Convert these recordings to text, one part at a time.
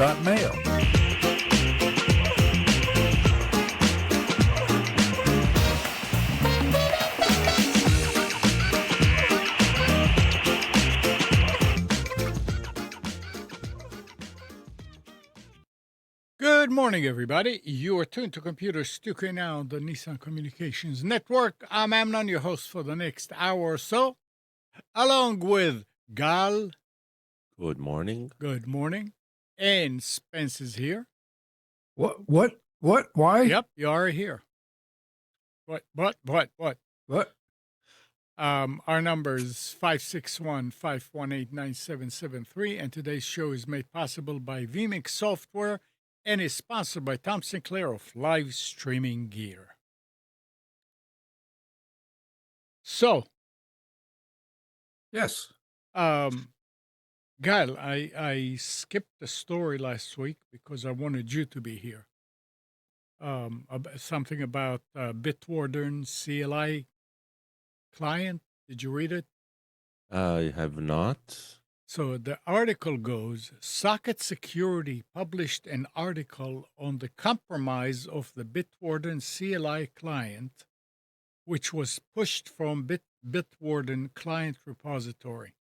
got mail. Good morning, everybody. You are tuned to Computer Studio now on the Nissan Communications Network. I'm Amnon, your host for the next hour or so, along with Gal. Good morning. Good morning. And Spence is here. What? Why? Yep, you are here. What? Our number is 561-518-9773, and today's show is made possible by vMix Software and is sponsored by Tom Sinclair of Live Streaming Gear. So, Yes. Gail, I skipped the story last week because I wanted you to be here. Something about BitWarden CLI client. Did you read it? I have not. So the article goes, Socket Security published an article on the compromise of the BitWarden CLI client, which was pushed from BitWarden client repository.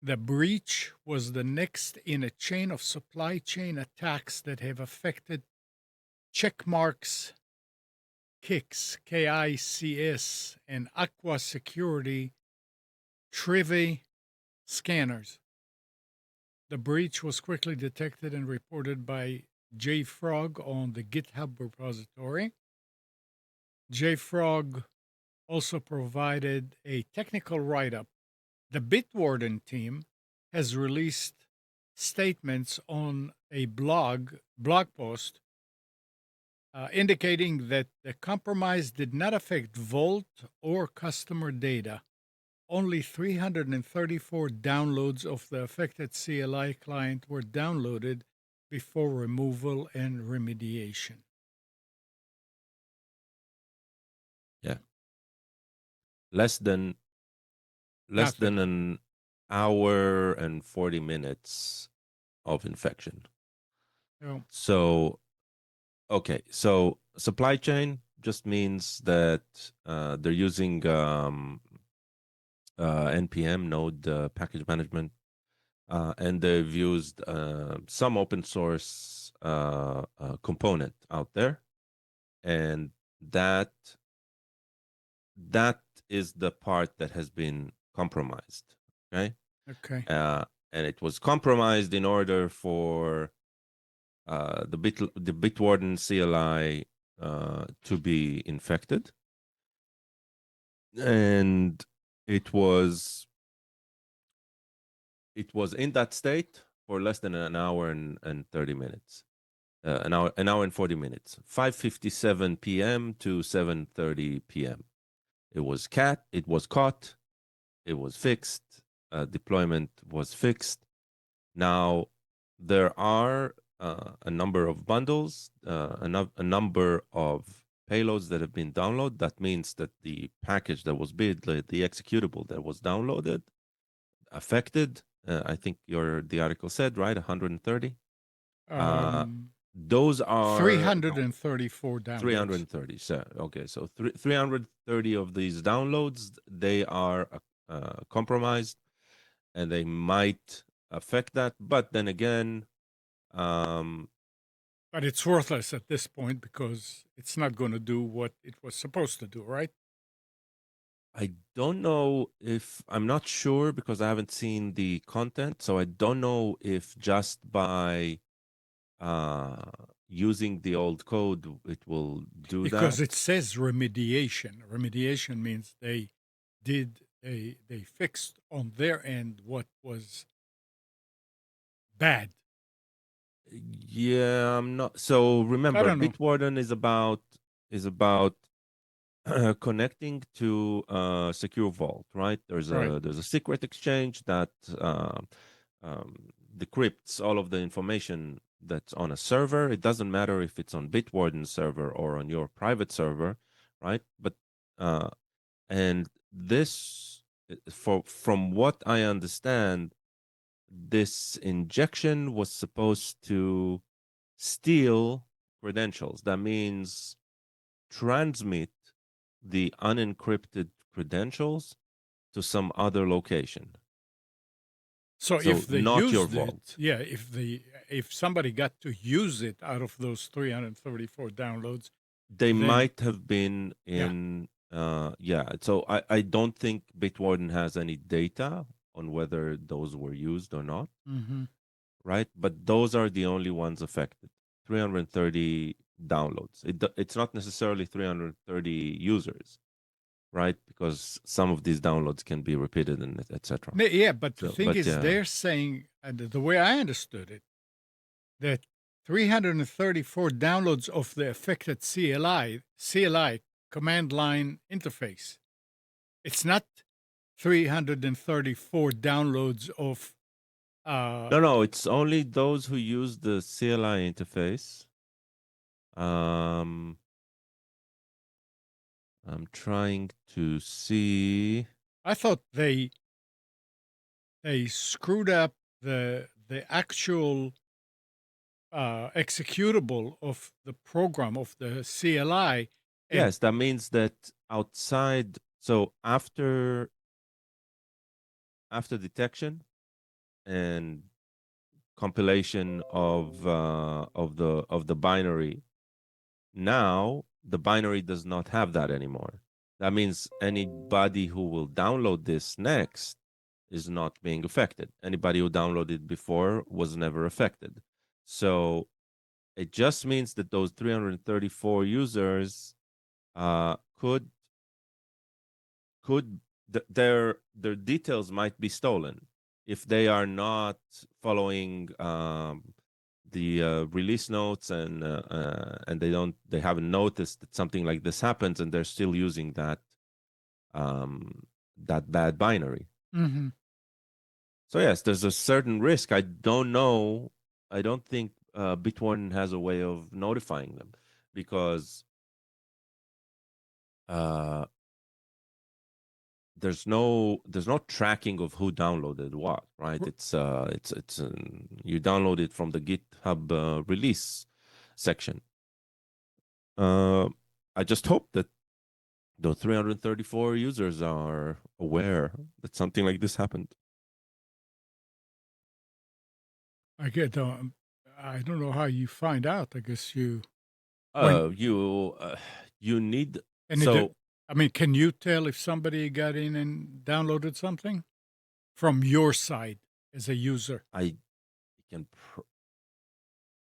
The breach was the next in a chain of supply chain attacks that have affected Checkmarx, KICS, KICS, and Aqua Security Trivi scanners. The breach was quickly detected and reported by JFrog on the GitHub repository. JFrog also provided a technical write-up. The BitWarden team has released statements on a blog post indicating that the compromise did not affect Vault or customer data. Only 334 downloads of the affected CLI client were downloaded before removal and remediation. Yeah. Less than an hour and 40 minutes of infection. Oh. So, okay. So supply chain just means that they're using NPM node package management, and they've used some open source component out there, and that is the part that has been compromised. Okay. And it was compromised in order for the BitWarden CLI to be infected, and it was in that state for less than an hour and 30 minutes. An hour and 40 minutes. 5:57 p.m. to 7:30 p.m. It was caught. It was fixed. Deployment was fixed. Now there are a number of bundles, a number of payloads that have been downloaded. That means that the package that was built, the executable that was downloaded, affected. I think the article said, right, 130. Those are 334 downloads. 330. So okay, so 330 of these downloads, they are compromised, and they might affect that. But then again, but it's worthless at this point because it's not going to do what it was supposed to do, right? I don't know if, I'm not sure because I haven't seen the content, so I don't know if just by using the old code it will do that. Because it says remediation. Remediation means they fixed on their end what was bad. Yeah, I'm not. So remember, BitWarden is about connecting to secure vault, right? There's a secret exchange that decrypts all of the information that's on a server. It doesn't matter if it's on BitWarden server or on your private server, right? But and this, from what I understand, this injection was supposed to steal credentials. That means transmit the unencrypted credentials to some other location. So So if they not your used it, vault. yeah, if somebody got to use it out of those 334 downloads, They then might have been yeah. in, yeah. So I don't think BitWarden has any data on whether those were used or not, Mm-hmm. right? But those are the only ones affected. 330 downloads. It's not necessarily 330 users, right? Because some of these downloads can be repeated and etc. Yeah, but the So, thing but is, yeah, they're saying, and the way I understood it, that 334 downloads of the affected CLI command line interface. It's not 334 downloads of no, it's only those who use the CLI interface. I'm trying to see. I thought they screwed up the actual executable of the program of the CLI. And Yes, that means that outside. So after detection and compilation of the binary, now the binary does not have that anymore. That means anybody who will download this next is not being affected. Anybody who downloaded before was never affected. So it just means that those 334 users could their details might be stolen if they are not following the release notes and they haven't noticed that something like this happens and they're still using that that bad binary. mm-hmm. So yes, there's a certain risk. I don't know. I don't think BitWarden has a way of notifying them because uh, there's no tracking of who downloaded what, right? It's you download it from the GitHub release section. I just hope that the 334 users are aware that something like this happened. I get I don't know how you find out. I guess you You need and so I mean, can you tell if somebody got in and downloaded something from your side as a user? I can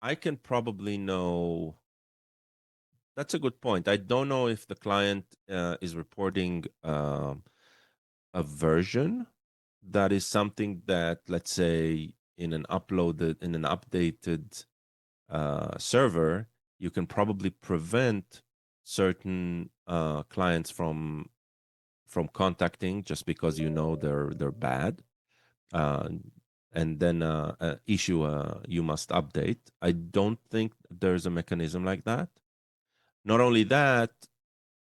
I can probably know. That's a good point. I don't know if the client is reporting a version that is something that, let's say, in an updated server, you can probably prevent certain clients from contacting just because you know they're bad, uh, and then issue a you must update. I don't think there's a mechanism like that. Not only that,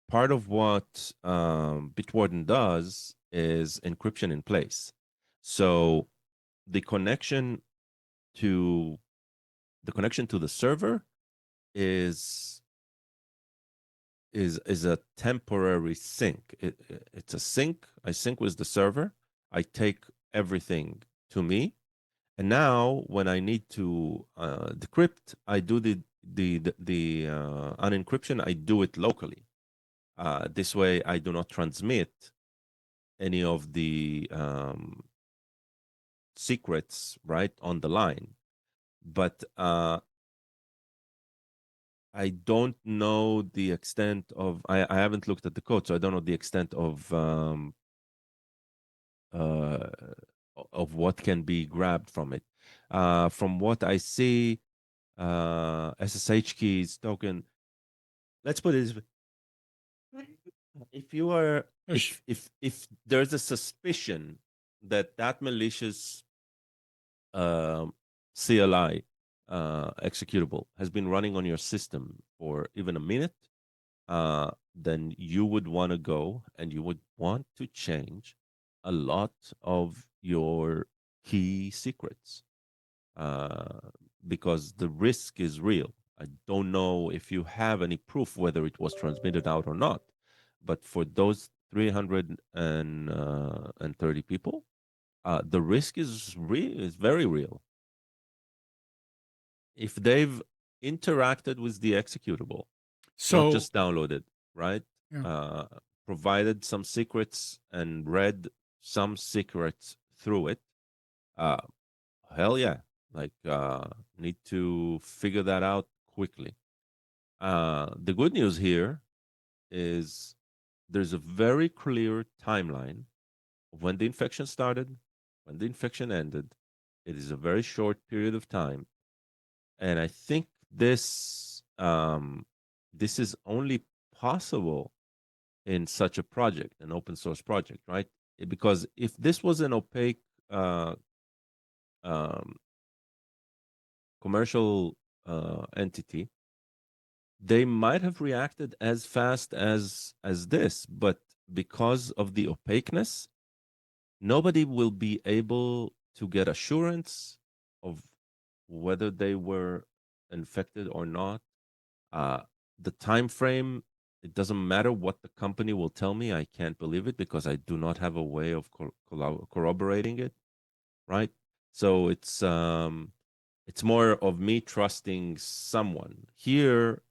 part of what BitWarden does is encryption in place. So the connection to the server is a temporary sync. It's a sync. I sync with the server. I take everything to me, and now when I need to decrypt, I do the unencryption. I do it locally. This way, I do not transmit any of the secrets right on the line. But I don't know the extent of. I haven't looked at the code, so I don't know the extent uh, of what can be grabbed from it. From what I see, SSH keys token. Let's put it this way. If you are if there's a suspicion that malicious CLI executable has been running on your system for even a minute, then you would want to go and you would want to change a lot of your key secrets, because the risk is real. I don't know if you have any proof whether it was transmitted out or not, but for those 330 people, the risk is very real. If they've interacted with the executable, not So, just downloaded, right? yeah. Provided some secrets and read some secrets through it, uh, hell yeah, like need to figure that out quickly. The good news here is there's a very clear timeline of when the infection started, when the infection ended. It is a very short period of time, and I think this is only possible in such a project, an open source project, right? Because if this was an opaque uh, um, commercial entity, they might have reacted as fast as this, but because of the opaqueness, nobody will be able to get assurance of whether they were infected or not. Uh, the time frame, it doesn't matter what the company will tell me. I can't believe it because I do not have a way of corroborating it, right? So it's more of me trusting someone. Here,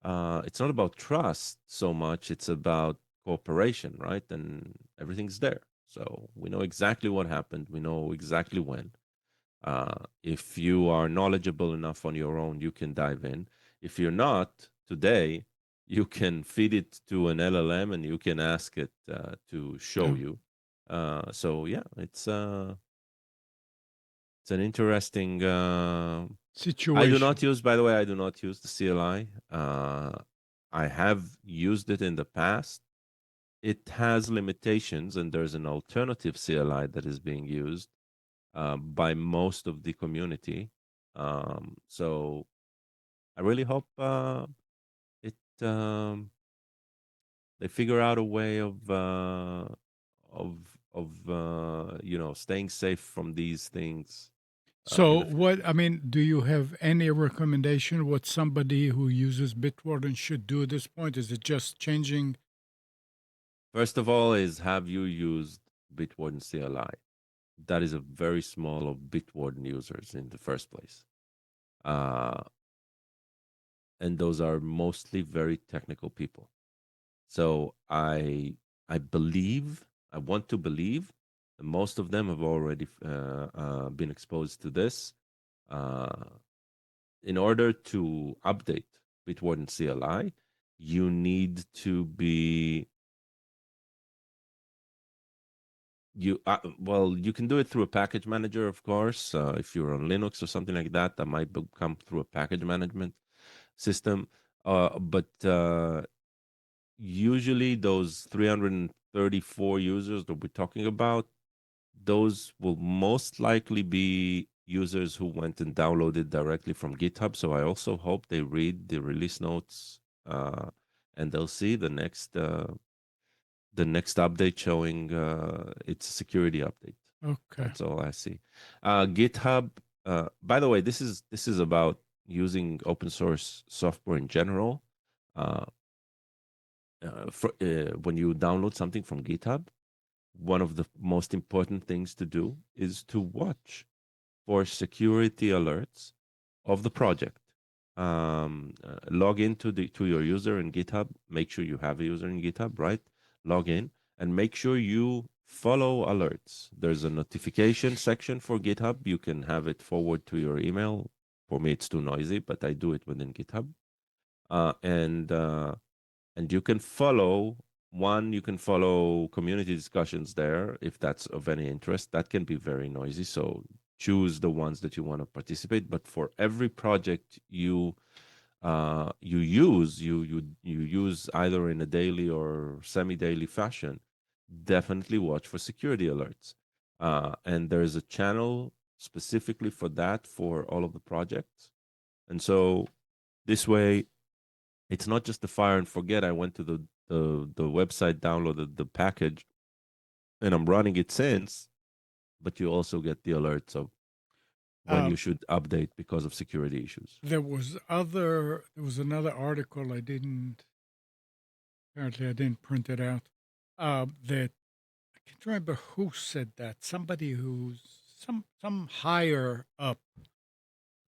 it's not about trust so much. It's about cooperation, right? And everything's there. So we know exactly what happened. We know exactly when. If you are knowledgeable enough on your own, you can dive in. If you're not today, you can feed it to an LLM and you can ask it to show Yeah. you. So yeah, it's an interesting. I do not Situation. use, by the way, I do not use the CLI. I have used it in the past. It has limitations, and there's an alternative CLI that is being used by most of the community. So I really hope it they figure out a way of staying safe from these things in So, the future. what I mean, do you have any recommendation what somebody who uses Bitwarden should do at this point? Is it just changing? First of all, is have you used Bitwarden CLI? That is a very small of Bitwarden users in the first place. And those are mostly very technical people. So I believe, I want to believe that most of them have already been exposed to this. In order to update Bitwarden CLI, you need to be you can do it through a package manager, of course. If you're on Linux or something like that, that might come through a package management system. But usually those 334 users that we're talking about, those will most likely be users who went and downloaded directly from GitHub. So I also hope they read the release notes and they'll see the next update showing it's a security update. Okay. That's all I see. GitHub. By the way, this is about using open source software in general. Uh, when you download something from GitHub, one of the most important things to do is to watch for security alerts of the project. Log into your user in GitHub. Make sure you have a user in GitHub, right? Log in and make sure you follow alerts. There's a notification section for GitHub. You can have it forward to your email. For me, it's too noisy, but I do it within GitHub. And you can follow you can follow community discussions there if that's of any interest. That can be very noisy, so choose the ones that you want to participate. But for every project you use either in a daily or semi-daily fashion, definitely watch for security alerts. And there's a channel specifically for that for all of the projects. And so this way, it's not just the fire and forget. I went to the website, downloaded the package, and I'm running it since. but you also get the alerts of when you Um, should update because of security issues. there was another article apparently I didn't print it out. That I can't remember who said that. Somebody who's some higher up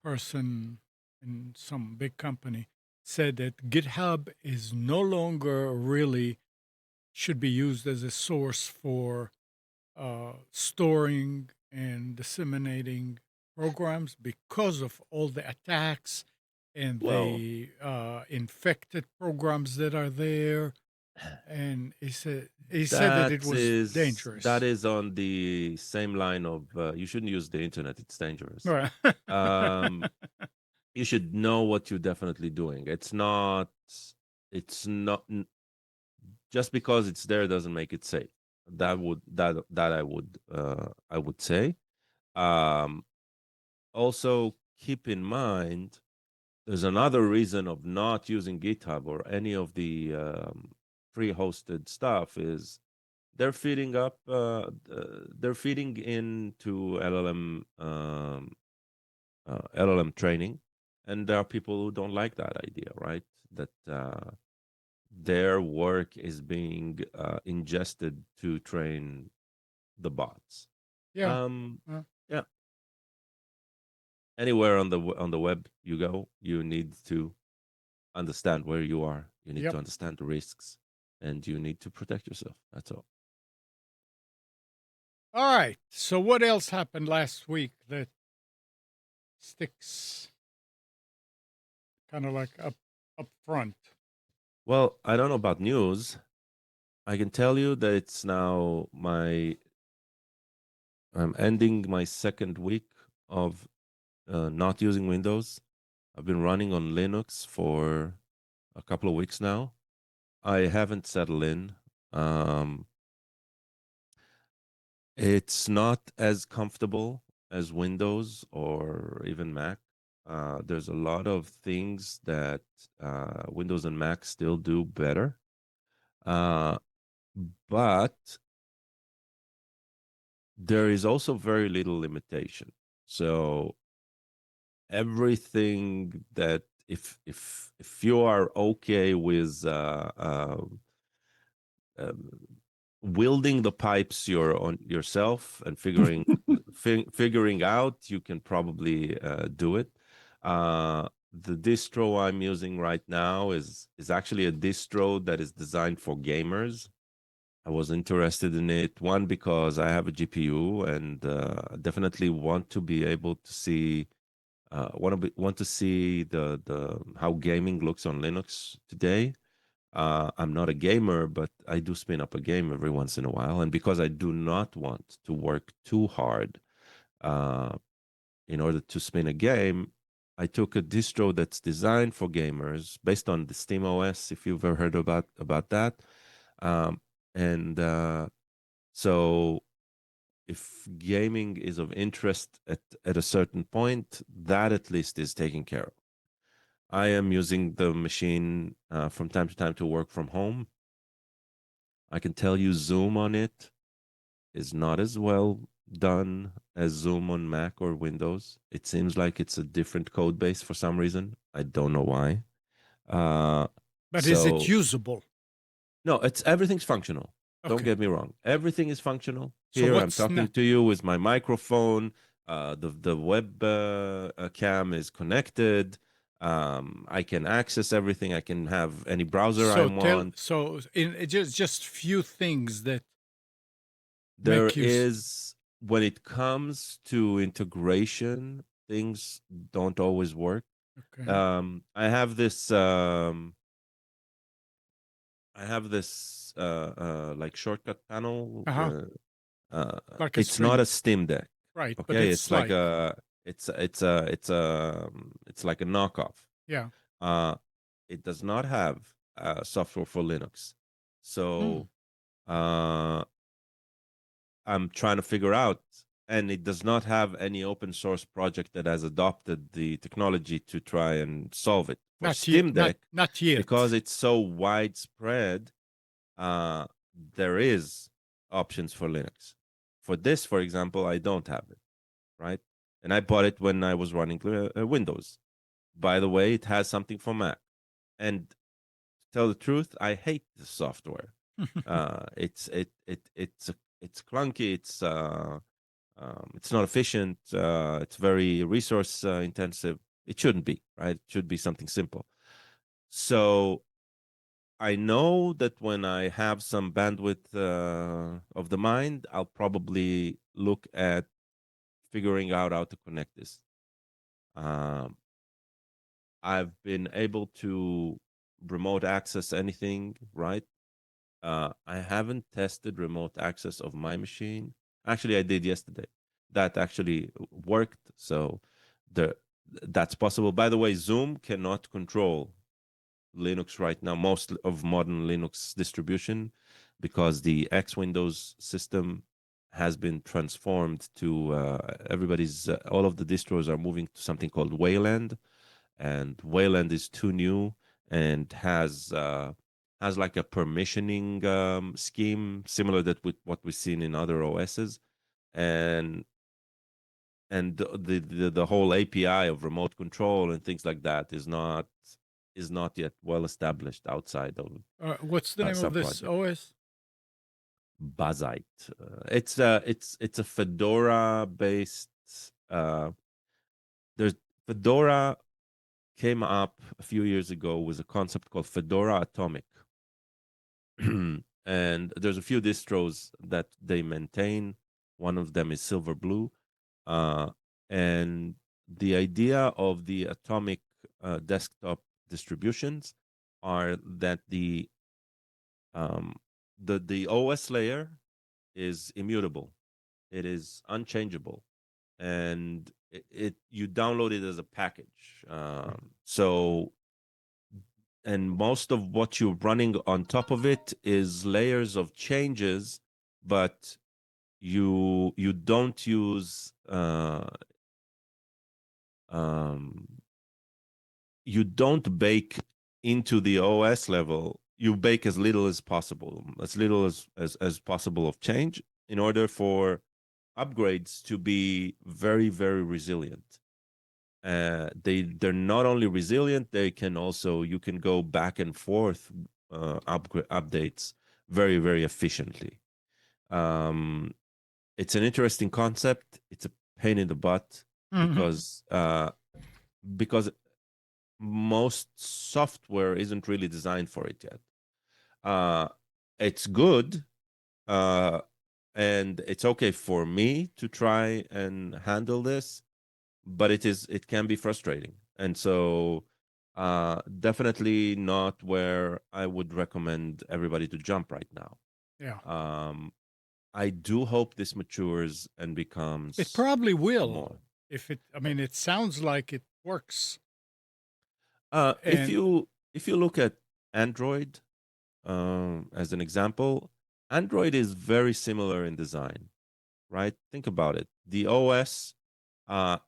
person in some big company said that GitHub is no longer really should be used as a source for storing and disseminating programs because of all the attacks and Well, the infected programs that are there. And he said that it was that dangerous. is on the same line of you shouldn't use the internet, it's dangerous. Right. Um, you should know what you're definitely doing. It's not just because it's there doesn't make it safe. That I would say. Um, Also keep in mind there's another reason of not using GitHub or any of the free hosted stuff is they're feeding into LLM training, and there are people who don't like that idea, right? That their work is being ingested to train the bots. Yeah. Um, uh, yeah. Anywhere on the web you go, you need to understand where you are. You need yep. to understand the risks, and you need to protect yourself. That's all. All right. So what else happened last week that sticks kind of like up front? Well, I don't know about news. I can tell you that it's now I'm ending my second week of not using Windows. I've been running on Linux for a couple of weeks now. I haven't settled in. Um, it's not as comfortable as Windows or even Mac. There's a lot of things that Windows and Mac still do better. But there is also very little limitation. So everything that if you are okay with um, wielding the pipes yourself and figuring out, you can probably do it. The distro I'm using right now is actually a distro that is designed for gamers. I was interested in it, one, because I have a GPU and definitely want to be able to see want to see the how gaming looks on Linux today. I'm not a gamer, but I do spin up a game every once in a while, and because I do not want to work too hard uh, in order to spin a game, I took a distro that's designed for gamers based on the Steam OS, if you've ever heard about that. Um, and So if gaming is of interest at a certain point, that at least is taken care of. I am using the machine from time to time to work from home. I can tell you Zoom on it is not as well done as Zoom on Mac or Windows. It seems like it's a different code base for some reason. I don't know why. Uh, But is it so usable? no, everything's functional. Don't Okay. get me wrong. Everything is functional. So Here I'm what's talking not? to you with my microphone. The web cam is connected. I can access everything. I can have any browser I So want. just few things that There make you is, when it comes to integration, things don't always work. okay. I have this like shortcut panel. Uh-huh. Like a It's not string, a Steam Deck. right? But Okay, it's it's like like it's like a knockoff. yeah. Uh, it does not have software for Linux, Hmm. so uh, I'm trying to figure out, and it does not have any open source project that has adopted the technology to try and solve it. For Not yet. Steam Deck, Not yet. because it's so widespread, uh, there is options for Linux. For this, for example, I don't have it, right? And I bought it when I was running Windows. By the way, it has something for Mac. And to tell the truth, I hate the software. It's clunky. It's not efficient. It's very resource intensive. It shouldn't be, right? It should be something simple. So I know that when I have some bandwidth of the mind, I'll probably look at figuring out how to connect this. I've been able to remote access anything, right? I haven't tested remote access of my machine. Actually, I did yesterday. That actually worked. So that's possible. By the way, Zoom cannot control Linux right now, most of modern Linux distribution, because the X Windows system has been transformed to all of the distros are moving to something called Wayland, and Wayland is too new and has like a permissioning scheme similar that with what we've seen in other OSs, and the whole API of remote control and things like that is not yet well established outside of What's the name some of this project. OS? Bazzite. It's a Fedora based. There's Fedora came up a few years ago with a concept called Fedora Atomic. And there's a few distros that they maintain. One of them is Silverblue. And the idea of the Atomic desktop distributions are that the OS layer is immutable. It is unchangeable, and you download it as a package. So, and most of what you're running on top of it is layers of changes, but you don't use you don't bake into the OS level. You bake as little as possible, as possible of change, in order for upgrades to be very, very resilient. They're not only resilient, they can also, you can go back and forth updates very, very efficiently. It's an interesting concept. It's a pain in the butt because most software isn't really designed for it yet. It's good, and it's okay for me to try and handle this, but it can be frustrating, and so definitely not where I would recommend everybody to jump right now. Yeah. I do hope this matures and becomes It probably will. more. I mean, it sounds like it works. If And you look at Android as an example, Android is very similar in design, right? Think about it. The OS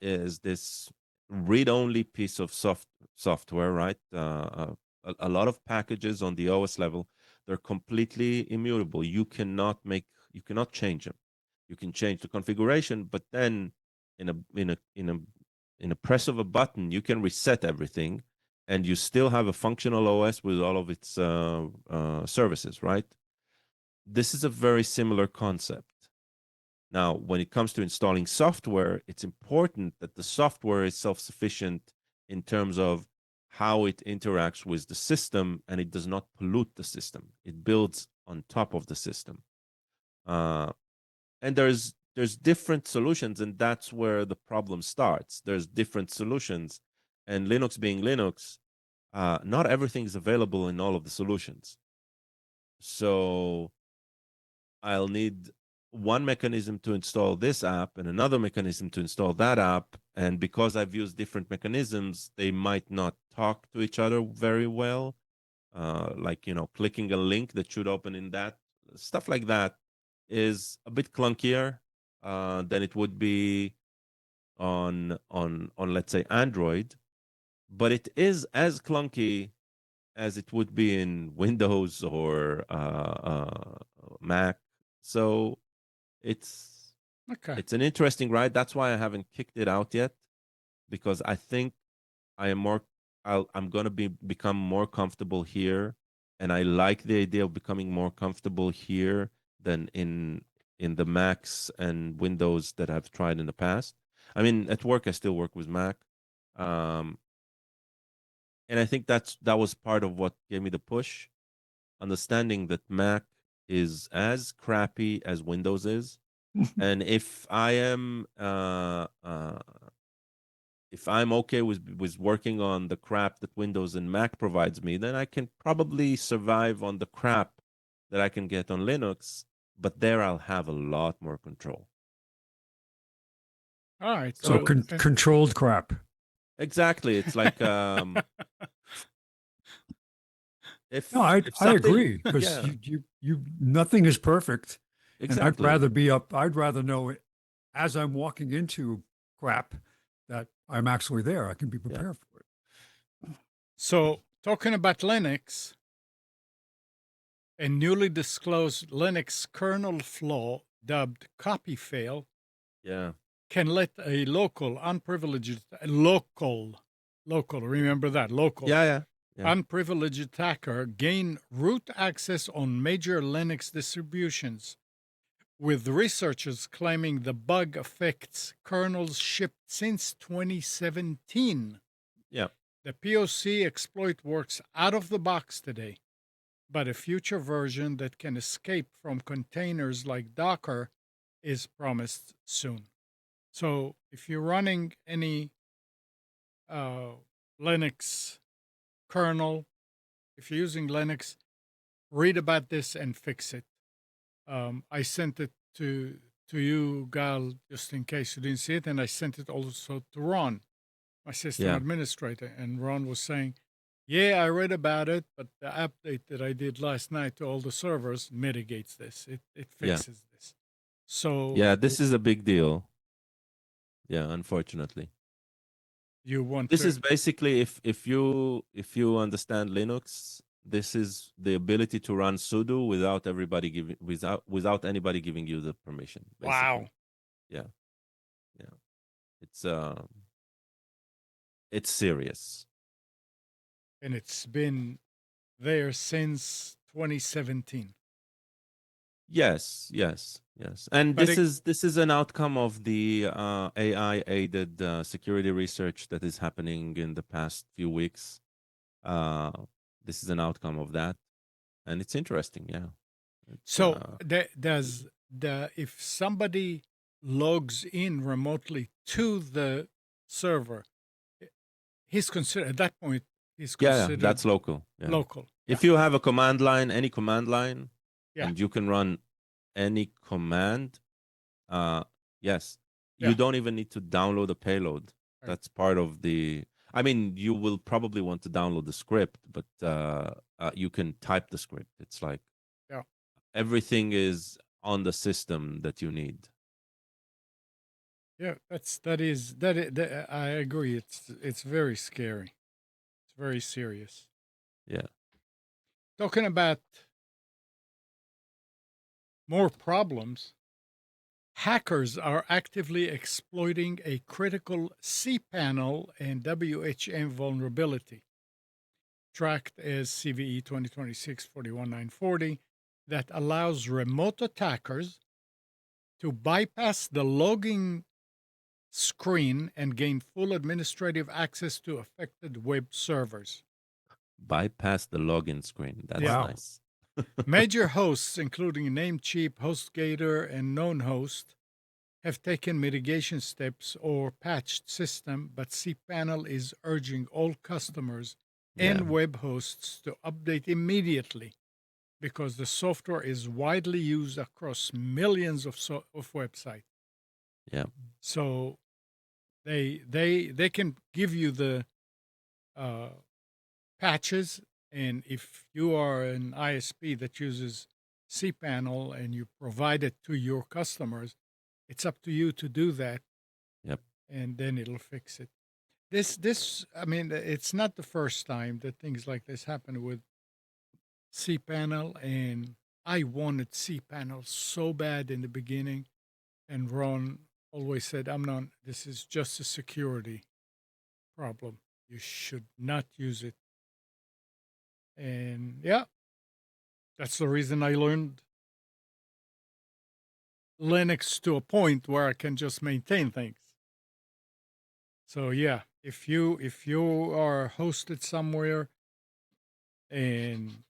is this read-only piece of software, right? A lot of packages on the OS level, they're completely immutable. You cannot change them. You can change the configuration, but then in a press of a button, you can reset everything, and you still have a functional OS with all of its services, right? This is a very similar concept. Now, when it comes to installing software, it's important that the software is self-sufficient in terms of how it interacts with the system, and it does not pollute the system. It builds on top of the system. And there's different solutions, and that's where the problem starts. There's different solutions, and Linux being Linux, not everything is available in all of the solutions. So I'll need one mechanism to install this app and another mechanism to install that app. And because I've used different mechanisms, they might not talk to each other very well. Like, clicking a link that should open in that, stuff like that is a bit clunkier than it would be on let's say Android, but it is as clunky as it would be in Windows or Mac. So it's Okay. It's an interesting ride. That's why I haven't kicked it out yet, because I think I am more. I'm gonna become more comfortable here, and I like the idea of becoming more comfortable here than in the Macs and Windows that I've tried in the past. I mean, at work I still work with Mac, um, and I think that was part of what gave me the push, understanding that Mac is as crappy as Windows is, and if I'm okay with working on the crap that Windows and Mac provides me, then I can probably survive on the crap that I can get on Linux, but there I'll have a lot more control. All right. So controlled crap. Exactly. It's like if No, I something, agree, because yeah, you nothing is perfect, and I'd exactly. rather be up. I'd rather know it as I'm walking into crap that I'm actually there. I can be Yeah. prepared for it. So, talking about Linux, a newly disclosed Linux kernel flaw dubbed CopyFail Yeah. can let a local, remember that, local, Yeah, yeah. Yeah. unprivileged attacker gain root access on major Linux distributions, with researchers claiming the bug affects kernels shipped since 2017. Yeah. The POC exploit works out of the box today, but a future version that can escape from containers like Docker is promised soon. So if you're running any Linux kernel, if you're using Linux, read about this and fix it. I sent it to you, Gal, just in case you didn't see it, and I sent it also to Ron, my system Yeah. administrator. And Ron was saying, "Yeah, I read about it, but the update that I did last night to all the servers mitigates this. It Yeah. fixes this." So Yeah. This is a big deal. Yeah, unfortunately. you want This to? is basically if you understand Linux, this is the ability to run sudo without everybody giving without anybody giving you the permission, basically. Wow. Yeah. Yeah. It's it's serious. And it's been there since 2017. Yes, yes, yes. And But this is an outcome of the AI aided security research that is happening in the past few weeks. Uh, this is an outcome of that, and it's interesting. Yeah. It's so does the if somebody logs in remotely to the server, eh, he's considered at that point he's yeah, yeah, considered that's local. Yeah. local. Yeah, If you have a command line, any command line, yeah, and you can run any command, uh, yes, you yeah. don't even need to download a payload. Right. That's part of the. I mean, you will probably want to download the script, but you can type the script. It's like Yeah, everything is on the system that you need. yeah. I agree. It's very scary. It's very serious. Yeah. Talking about more problems, hackers are actively exploiting a critical cPanel and WHM vulnerability, tracked as CVE 2026-41940, that allows remote attackers to bypass the logging screen and gain full administrative access to affected web servers. Bypass the login screen. That's Yeah. Wow. nice. Major hosts, including Namecheap, HostGator, and KnownHost, have taken mitigation steps or patched system, but cPanel is urging all customers Yeah. and web hosts to update immediately because the software is widely used across millions of websites. Yeah. So they can give you the uh, patches, and if you are an ISP that uses cPanel and you provide it to your customers, it's up to you to do that, Yep. and then it'll fix it. I mean, it's not the first time that things like this happen with cPanel, and I wanted cPanel so bad in the beginning, And Ron always said, this is just a security problem. You should not use it. And yeah, that's the reason I learned Linux to a point where I can just maintain things. So yeah, if you are hosted somewhere and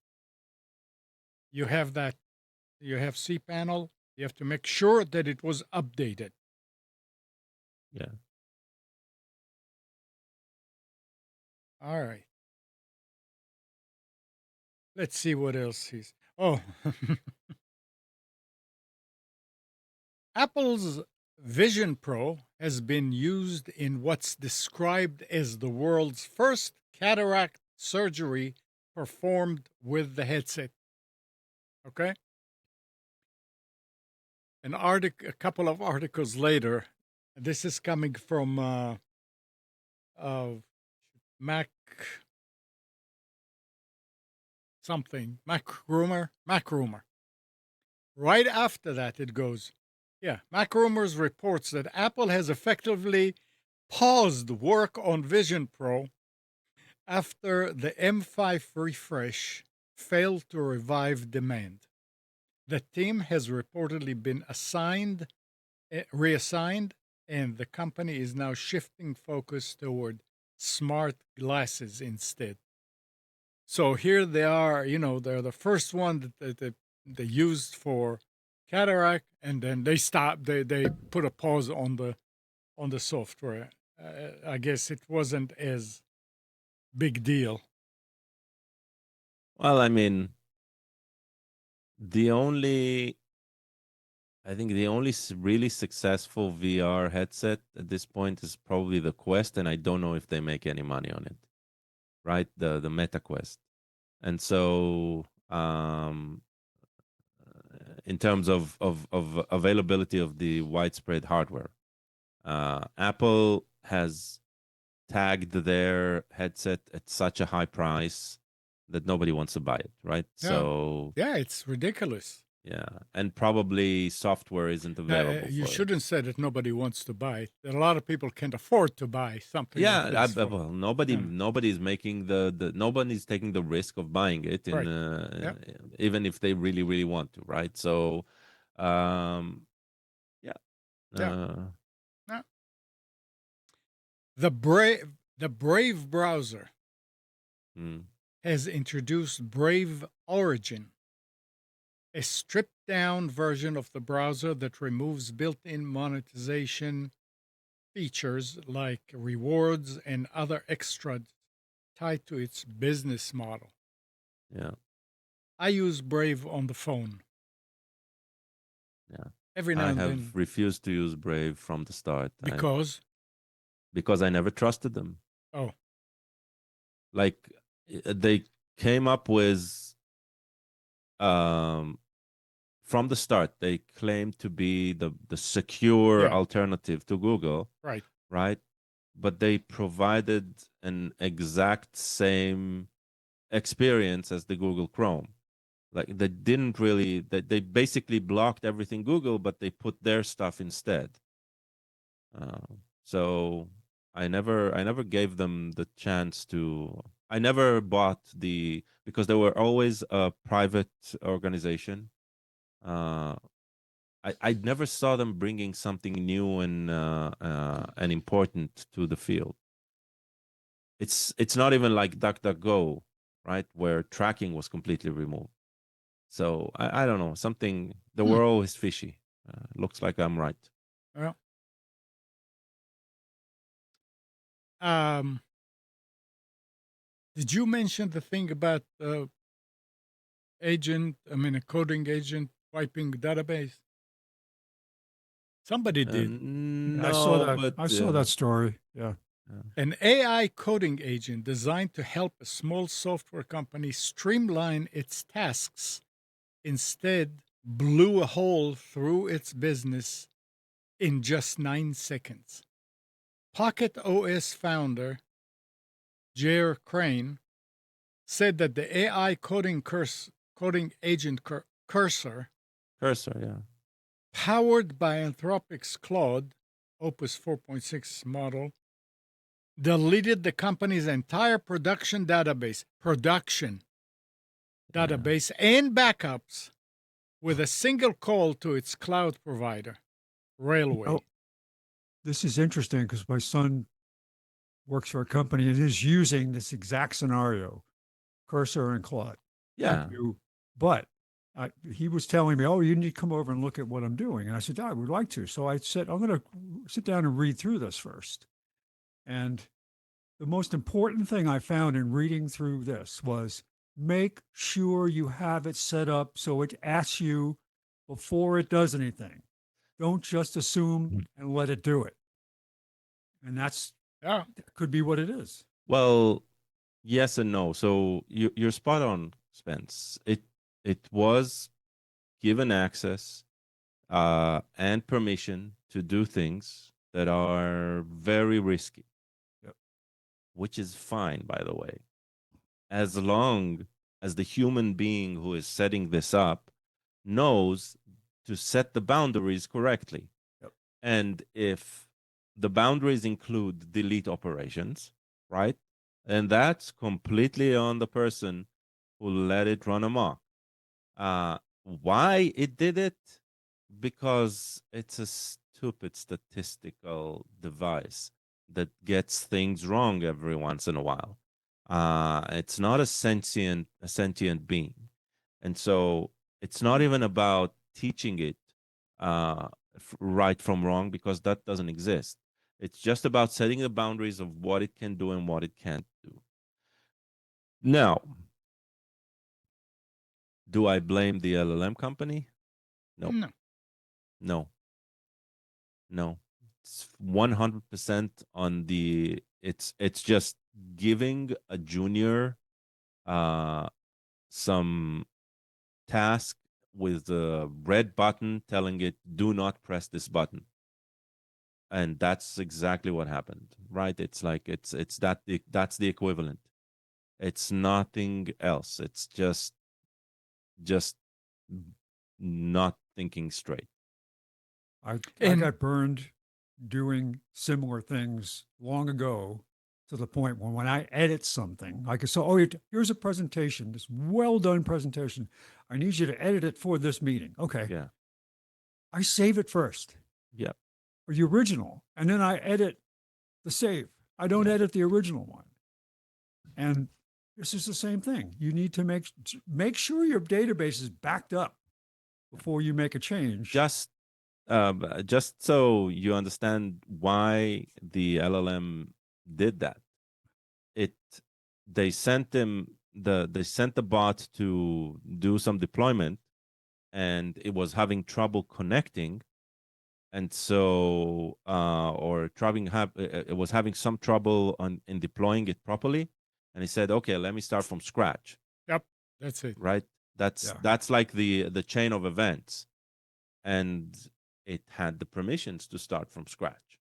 you have cPanel, you have to make sure that it was updated. Yeah. All right. Let's see what else he's. Oh, Apple's Vision Pro has been used in what's described as the world's first cataract surgery performed with the headset. Okay? A couple of articles later, this is coming from Mac something, Mac Rumor. Right after that, it goes, yeah, Mac Rumors reports that Apple has effectively paused work on Vision Pro after the M5 refresh failed to revive demand. The team has reportedly been reassigned, and the company is now shifting focus toward smart glasses instead. So here they are, they're the first one that they used for cataract, and then they stopped. They put a pause on the software. I guess it wasn't as big deal. Well, I mean, I think the only really successful VR headset at this point is probably the Quest, and I don't know if they make any money on it, right? The Meta Quest. And so, in terms of availability of the widespread hardware, Apple has tagged their headset at such a high price that nobody wants to buy it, right? Yeah. So Yeah, it's ridiculous. yeah, and probably software isn't available You for it. shouldn't say that nobody wants to buy it. That a lot of people can't afford to buy something Yeah, like this. well, nobody's making nobody's taking the risk of buying it Right. Yeah. Even if they really really want to, right? So, yeah, Yeah. Yeah. The Brave browser mm, has introduced Brave Origin, a stripped down version of the browser that removes built in monetization features like rewards and other extras tied to its business model. yeah, I use Brave on the phone. yeah. Every now I and have then. refused to use Brave from the start Because? because I never trusted them. Oh. Like they came up with um from the start they claimed to be the secure alternative to Google, Right. right? But they provided an exact same experience as the Google Chrome. Like they didn't really they basically blocked everything Google, but they put their stuff instead. So I never gave them the chance to. I never bought because they were always a private organization. I never saw them bringing something new and important to the field. It's not even like DuckDuckGo, right, where tracking was completely removed. So I don't know, something. The world is fishy. Looks like I'm right. Well, did you mention the thing about a coding agent wiping the database? Somebody did. No, I saw that. but I saw that story. Yeah. An AI coding agent designed to help a small software company streamline its tasks instead blew a hole through its business in just 9 seconds. Pocket OS founder Jair Crane said that the AI coding agent Cursor Cursor, yeah, powered by Anthropic's Claude, Opus 4.6 model, deleted the company's entire production database, and backups with a single call to its cloud provider, Railway. Oh, this is interesting because my son works for a company and is using this exact scenario, Cursor and Claude. Yeah. But he was telling me, oh, you need to come over and look at what I'm doing. And I said, I would like to. So I said, I'm going to sit down and read through this first. And the most important thing I found in reading through this was make sure you have it set up so it asks you before it does anything. Don't just assume and let it do it. And that could be what it is. Well, yes and no. So you're spot on, Spence. It was given access and permission to do things that are very risky, which is fine, by the way, as long as the human being who is setting this up knows to set the boundaries correctly. And if the boundaries include delete operations, right? And that's completely on the person who let it run amok. Why it did it? Because it's a stupid statistical device that gets things wrong every once in a while. It's not a sentient being. And so it's not even about teaching it right from wrong, because that doesn't exist. It's just about setting the boundaries of what it can do and what it can't do. Now, do I blame the LLM company? No. No. No. It's 100% on the it's just giving a junior some task with a red button telling it do not press this button. And that's exactly what happened, right? It's like that's the equivalent. It's nothing else. It's just not thinking straight. I got burned doing similar things long ago, to the point when I edit something, I could say, oh, here's a presentation, this well done presentation. I need you to edit it for this meeting. Okay. Yeah. I save it first. Yeah. Or the original. And then I edit the save. I don't edit the original one. And this is the same thing. You need to make sure your database is backed up before you make a change. Just so you understand why the LLM did that, they sent the bot to do some deployment, and it was having trouble connecting, and so it was having some trouble in deploying it properly, and he said, okay, let me start from scratch. Yep, that's it. Right. That's like the chain of events, and it had the permissions to start from scratch.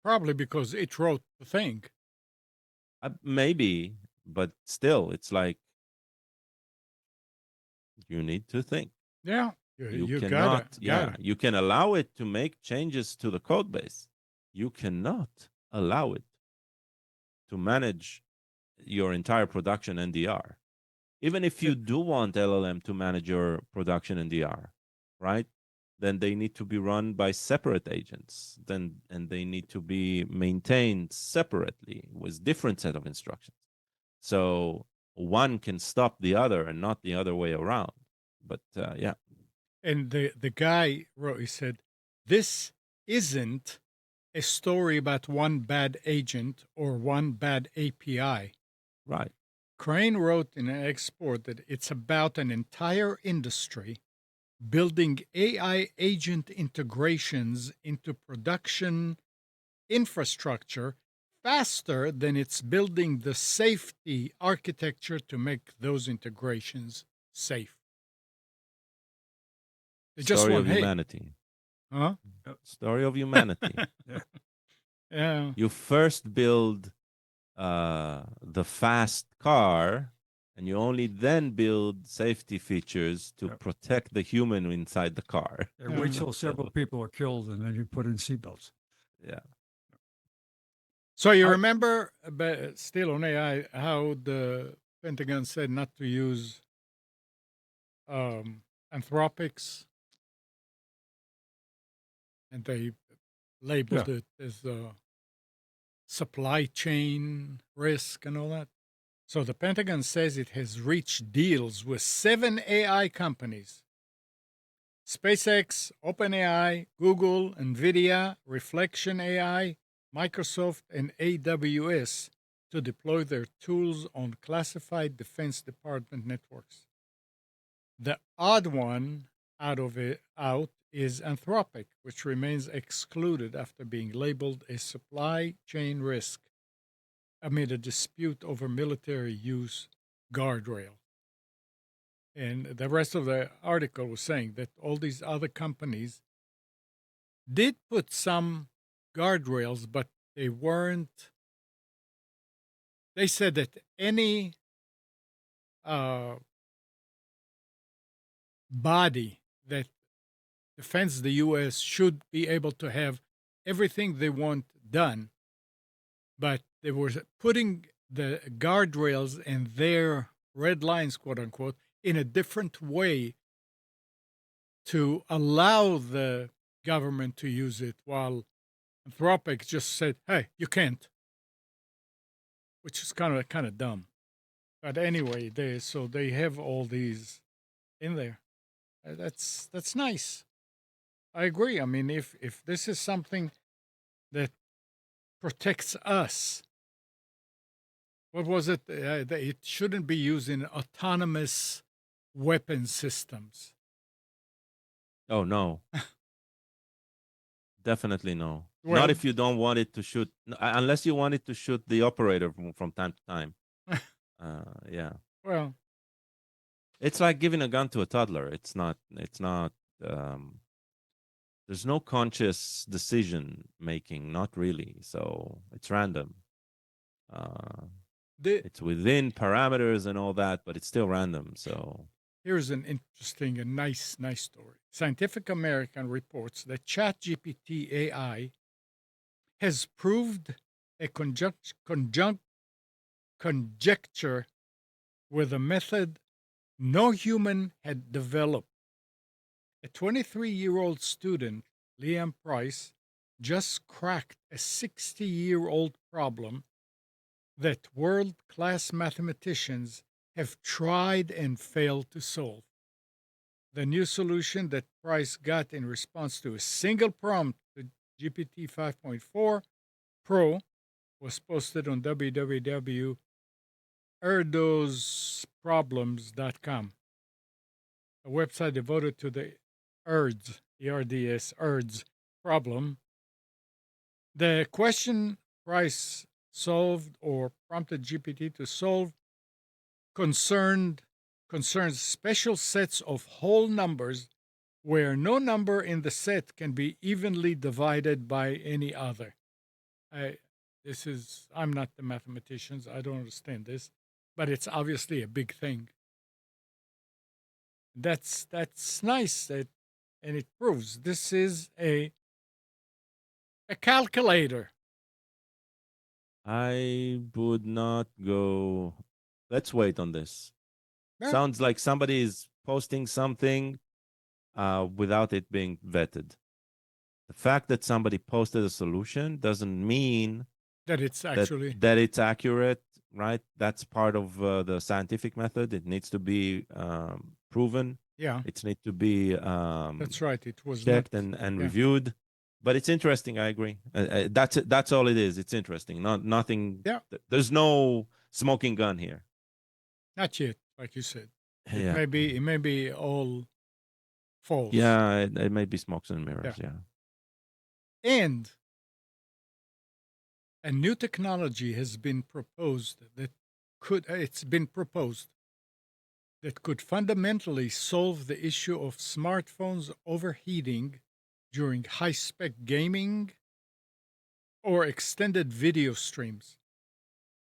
Probably because it wrote the thing. Maybe, but still, it's like you need to think. Yeah, You cannot. You can allow it to make changes to the code base. You cannot allow it to manage your entire production NDR. Even if you do want LLM to manage your production NDR, right? Then they need to be run by separate agents. And they need to be maintained separately with different set of instructions. So one can stop the other and not the other way around. But yeah. And the guy wrote, he said, this isn't a story about one bad agent or one bad API. Right. Crane wrote in an export that it's about an entire industry building AI agent integrations into production infrastructure faster than it's building the safety architecture to make those integrations safe. They just Story want, of humanity. Huh? Story of humanity. Yeah. You first build the fast car and you only then build safety features to Yep. protect the human inside the car. And wait till several people are killed, and then you put in seatbelts. Yeah. So you remember, still on AI, how the Pentagon said not to use Anthropics, and they labeled it as supply chain risk and all that. So the Pentagon says it has reached deals with 7 AI companies: SpaceX, OpenAI, Google, NVIDIA, Reflection AI, Microsoft, and AWS to deploy their tools on classified Defense Department networks. The odd one out is Anthropic, which remains excluded after being labeled a supply chain risk amid a dispute over military use guardrail. And the rest of the article was saying that all these other companies did put some guardrails, but they weren't. They said that any body that defends the U.S. should be able to have everything they want done, but they were putting the guardrails and their red lines, quote unquote, in a different way to allow the government to use it, while Anthropic just said, "Hey, you can't," which is kind of dumb. But anyway, they have all these in there. That's nice. I agree. I mean, if this is something that protects us, what was it? That it shouldn't be used in autonomous weapon systems. Oh no. Definitely no. Well, Not if you don't want it to shoot, unless you want it to shoot the operator from time to time. Yeah. well, It's like giving a gun to a toddler. It's not, there's no conscious decision making, not really. So it's random. It's within parameters and all that, but it's still random. So here's an interesting and nice story. Scientific American reports that ChatGPT AI has proved a conjecture with a method no human had developed. A 23-year-old student, Liam Price, just cracked a 60-year-old problem that world-class mathematicians have tried and failed to solve. The new solution that Price got in response to a single prompt to GPT 5.4 Pro was posted on www.erdosproblems.com, a website devoted to the ERDS problem. The question Price solved or prompted GPT to solve concerns special sets of whole numbers where no number in the set can be evenly divided by any other. I'm not the mathematicians, I don't understand this, but it's obviously a big thing. That's nice, and it proves this is a calculator. I would not go. Let's wait on this. Yeah. Sounds like somebody is posting something without it being vetted. The fact that somebody posted a solution doesn't mean That it's actually that it's accurate, right? That's part of the scientific method. It needs to be proven. yeah. It needs to be That's right. It was checked not and yeah. reviewed. But it's interesting. I agree. That's all it is. It's interesting. Nothing. Yeah. There's no smoking gun here. Not yet, like you said. It Yeah. may be all false. Yeah, it may be smokes and mirrors. Yeah. And a new technology has been proposed that could fundamentally solve the issue of smartphones overheating during high-spec gaming or extended video streams.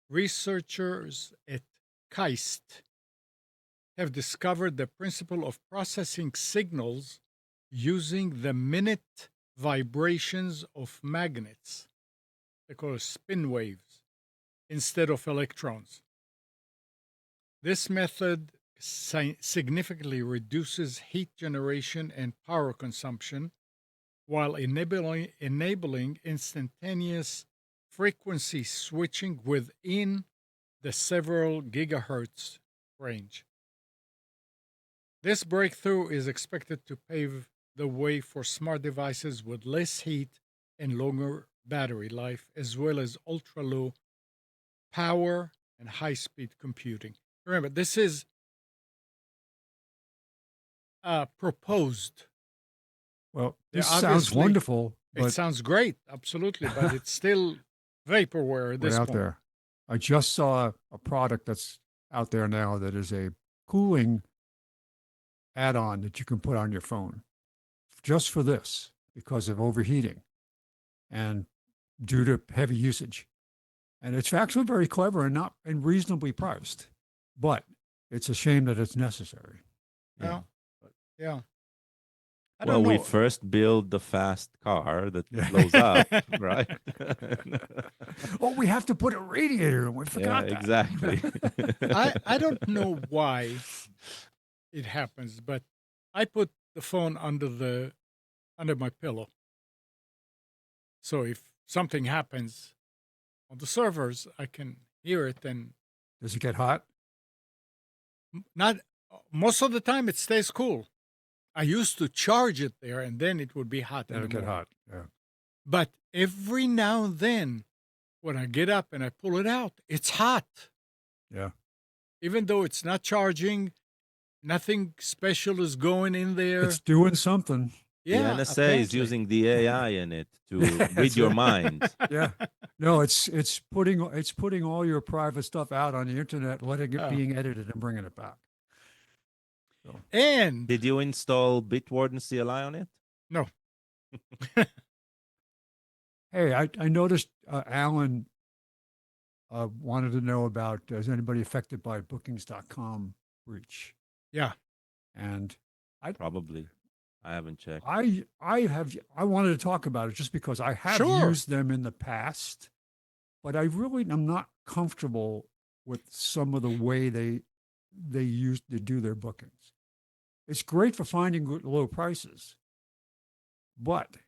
Researchers at KAIST, have discovered the principle of processing signals using the minute vibrations of magnets. They call it spin waves instead of electrons. This method significantly reduces heat generation and power consumption while enabling instantaneous frequency switching within the several gigahertz range. This breakthrough is expected to pave the way for smart devices with less heat and longer battery life, as well as ultra low power and high speed computing. Remember, this is proposed. Well, They're this sounds obviously- wonderful, It but sounds great, absolutely, but it's still vaporware at way this out point. there. I just saw a product that's out there now that is a cooling add-on that you can put on your phone just for this because of overheating and due to heavy usage. And it's actually very clever and reasonably priced, but it's a shame that it's necessary. Yeah. Yeah. I Well, don't we know. first build the fast car that Yeah. blows up, right? Oh, we have to put a radiator in. We Yeah, forgot that. exactly. I don't know why it happens, but I put the phone under my pillow. So if something happens on the servers, I can hear it and Does it get hot? not most of the time it stays cool. I used to charge it there and then it would be hot in Then the it get morning. hot. Yeah. But every now and then when I get up and I pull it out, it's hot. Yeah. Even though it's not charging, nothing special is going in there. It's doing something. Yeah, the NSA is apparently. using the AI in it to Yeah, read your that's mind. Yeah. No, it's putting all your private stuff out on the internet, letting it Oh. being edited and bringing it back. So, And Did you install BitWarden CLI on it? no, hey, I noticed Alan wanted to know about is anybody affected by bookings.com breach? yeah, And Probably. I haven't checked. I wanted to talk about it just because I have Sure. used them in the past, but I really am not comfortable with some of the way they used to do their bookings. It's great for finding low prices, but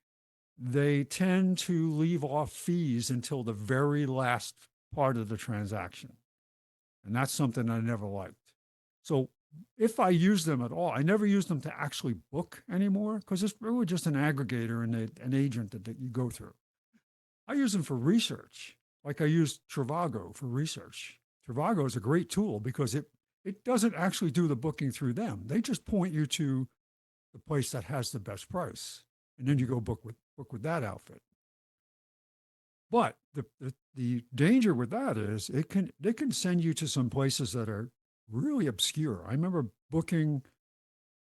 they tend to leave off fees until the very last part of the transaction. And that's something I never liked. So if I use them at all, I never use them to actually book anymore because it's really just an aggregator and an agent that you go through. I use them for research, like I use Trivago for research. Trivago is a great tool because it doesn't actually do the booking through them. They just point you to the place that has the best price, and then you go book with that outfit. But the danger with that is they can send you to some places that are really obscure. I remember booking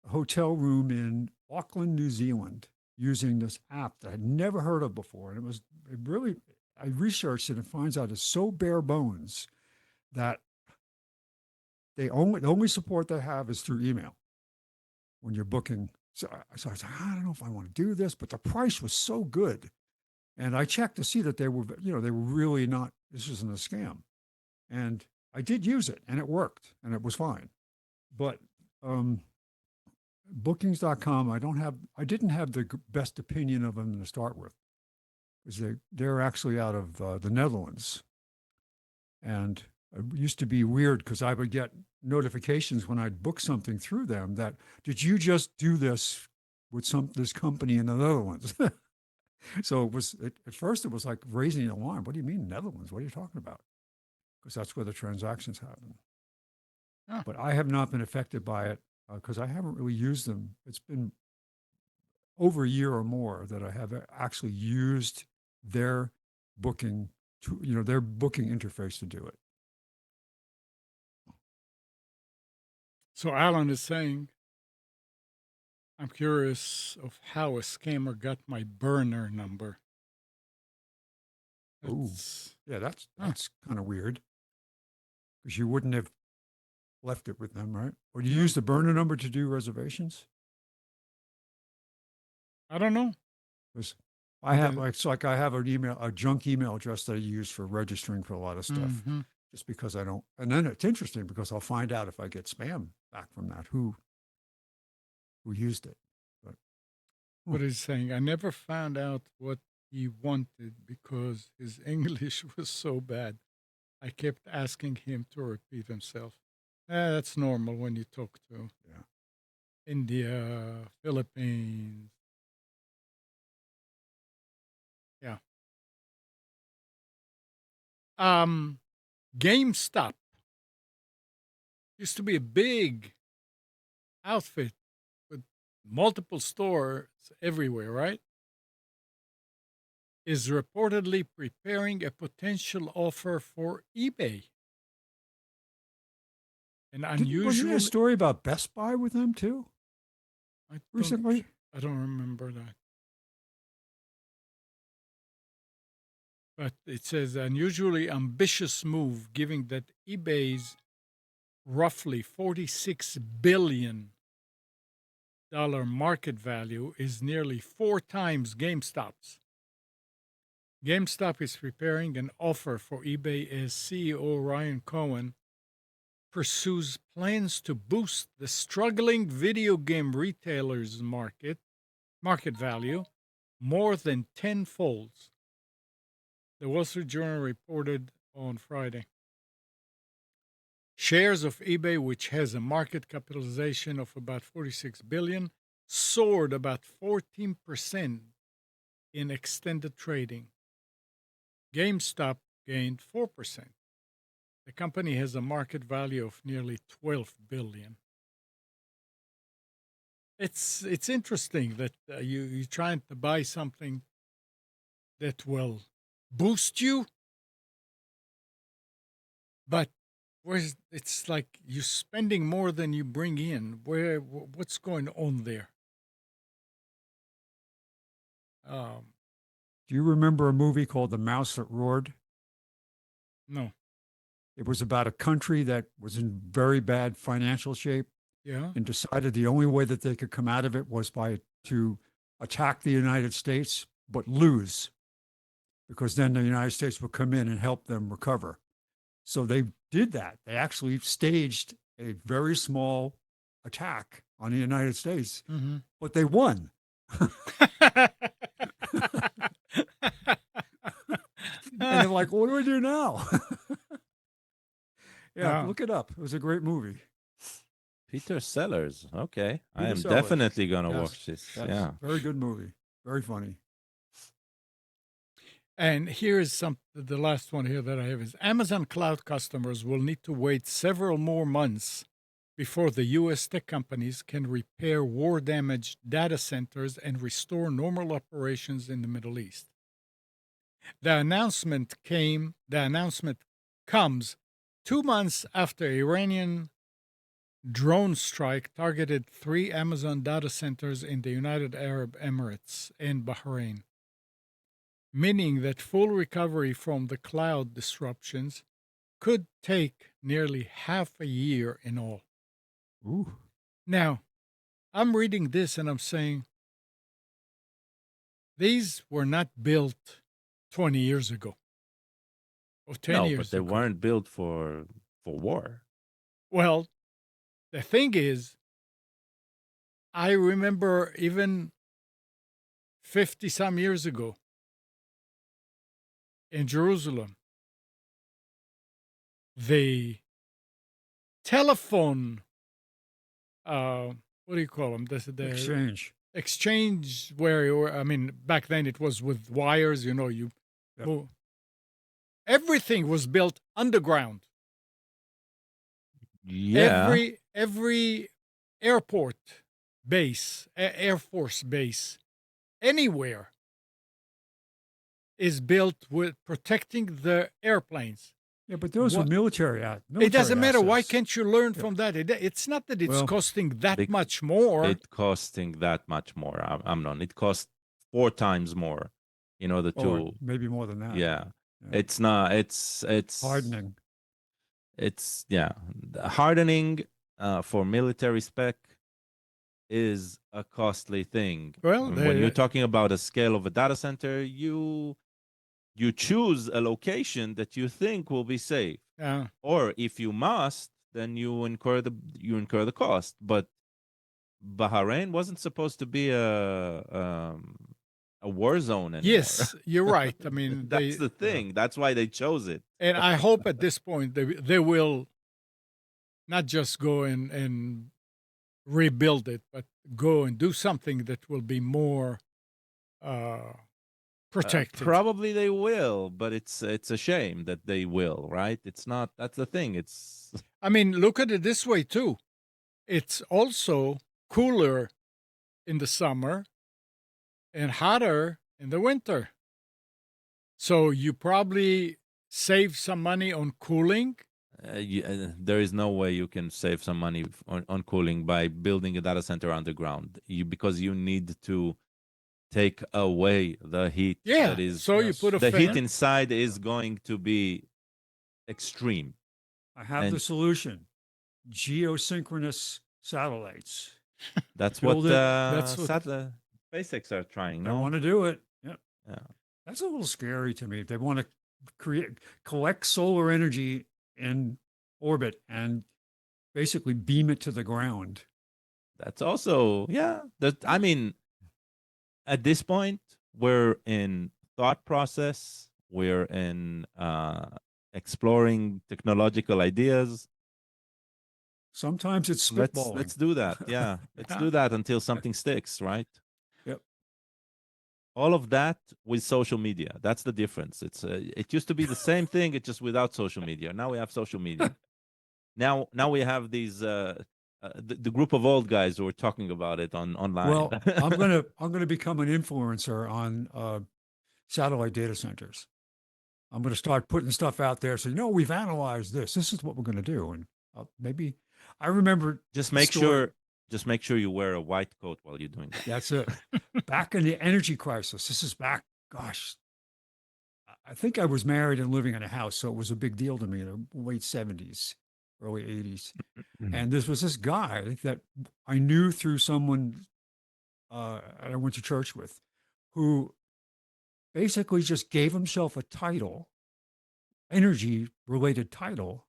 a hotel room in Auckland, New Zealand, using this app that I'd never heard of before, and I researched it and finds out it's so bare bones that the only support they have is through email when you're booking. So I was like, I don't know if I want to do this, but the price was so good. And I checked to see that they were really not, this isn't a scam. And I did use it and it worked and it was fine. But bookings.com, I didn't have the best opinion of them to start with because they're actually out of the Netherlands. And it used to be weird because I would get notifications when I'd book something through them that, did you just do this with this company in the Netherlands? So at first it was like raising the alarm. What do you mean Netherlands? What are you talking about? Because that's where the transactions happen. Huh. But I have not been affected by it because I haven't really used them. It's been over a year or more that I have actually used their booking their booking interface to do it. So Alan is saying, I'm curious of how a scammer got my burner number. Ooh. That's- Yeah, that's kind of weird because you wouldn't have left it with them, right? Or do you use the burner number to do reservations? I don't know. 'Cause I have Then- I have an email, a junk email address that I use for registering for a lot of stuff, Mhm. just because I don't. And then it's interesting because I'll find out if I get spam back from that who used it. But What he's saying, I never found out what he wanted because his English was so bad. I kept asking him to repeat himself. That's normal when you talk to yeah, India, Philippines. Yeah. GameStop used to be a big outfit with multiple stores everywhere, right? Is reportedly preparing a potential offer for eBay. An wasn't there unusual. a story about Best Buy with them too I don't, recently? I don't remember that. But it says unusually ambitious move, given that eBay's roughly $46 billion market value is nearly 4 times GameStop's. GameStop is preparing an offer for eBay as CEO Ryan Cohen pursues plans to boost the struggling video game retailers' market value more than tenfold. The Wall Street Journal reported on Friday. Shares of eBay, which has a market capitalization of about $46 billion, soared about 14% in extended trading. GameStop gained 4%. The company has a market value of nearly $12 billion. It's interesting that you're trying to buy something that will boost you, but it's like you're spending more than you bring in. What's going on there? Do you remember a movie called The Mouse That Roared? No. It was about a country that was in very bad financial shape Yeah. and decided the only way that they could come out of it was to attack the United States, but lose, because then the United States would come in and help them recover. So they did that. They actually staged a very small attack on the United States, Mm-hmm. but they won. And they're like, what do we do now? Yeah, Wow. look it up. It was a great movie. Peter Sellers. Okay. I Peter am Sellers. definitely going to Yes, watch this. yes. Yeah. Very good movie. Very funny. And here is the last one here that I have is Amazon Cloud customers will need to wait several more months before the U.S. tech companies can repair war-damaged data centers and restore normal operations in the Middle East. The announcement comes 2 months after Iranian drone strike targeted 3 Amazon data centers in the United Arab Emirates and Bahrain, meaning that full recovery from the cloud disruptions could take nearly half a year in all. Ooh. Now, I'm reading this and I'm saying, these were not built 20 years ago or 10 No, years but they ago. weren't built for war. Well, the thing is, I remember even 50 some years ago in Jerusalem, the telephone, what do you call them? The exchange where I mean, back then it was with wires, you Yep. move. Everything was built underground. Yeah. Every airport base, Air Force base, anywhere is built with protecting the airplanes. Yeah, but those were military It doesn't matter. Why assets. can't you learn from that? It's not that it's costing that much more. It costing that much more. I'm not. It costs 4 times more in order to. Maybe more than that. Yeah. It's not. It's hardening. It's the hardening for military spec is a costly thing. Well, When you're talking about a scale of a data center, you choose a location that you think will be safe. Or if you must, then you incur the cost. But Bahrain wasn't supposed to be a war zone anymore. yes, you're right. I mean, that's the thing. That's why they chose it. And I hope at this point they will not just go and rebuild it, but go and do something that will be more protected. Probably they will, but it's a shame that they will, right? It's not. That's the thing. It's. I mean, look at it this way too. It's also cooler in the summer and hotter in the winter. So you probably save some money on cooling. There is no way you can save some money on cooling by building a data center underground. Because you need to take away the heat. Yeah. That is, so you put a the fan. heat inside is going to be extreme. I have the solution: geosynchronous satellites. That's what SpaceX are trying. They No, want to do it. Yep. Yeah. That's a little scary to me. They want to collect solar energy in orbit and basically beam it to the ground. That's also I mean, at this point, we're in thought process. We're in exploring technological ideas. Sometimes it's spitballing. Let's do that. Yeah, let's do that until something sticks, right? Yep. All of that with social media. That's the difference. It used to be the same thing, it's just without social media. Now we have social media. now we have these the group of old guys who are talking about it online. Well, I'm gonna become an influencer on satellite data centers. I'm gonna start putting stuff out there. So we've analyzed this. This is what we're gonna do, and maybe I remember. Just make sure you wear a white coat while you're doing that. That's it. Back in the energy crisis. This is back. Gosh, I think I was married and living in a house, so it was a big deal to me in the late 70s, early 80s. And this guy that I knew through someone I went to church with, who basically just gave himself a title, energy related title,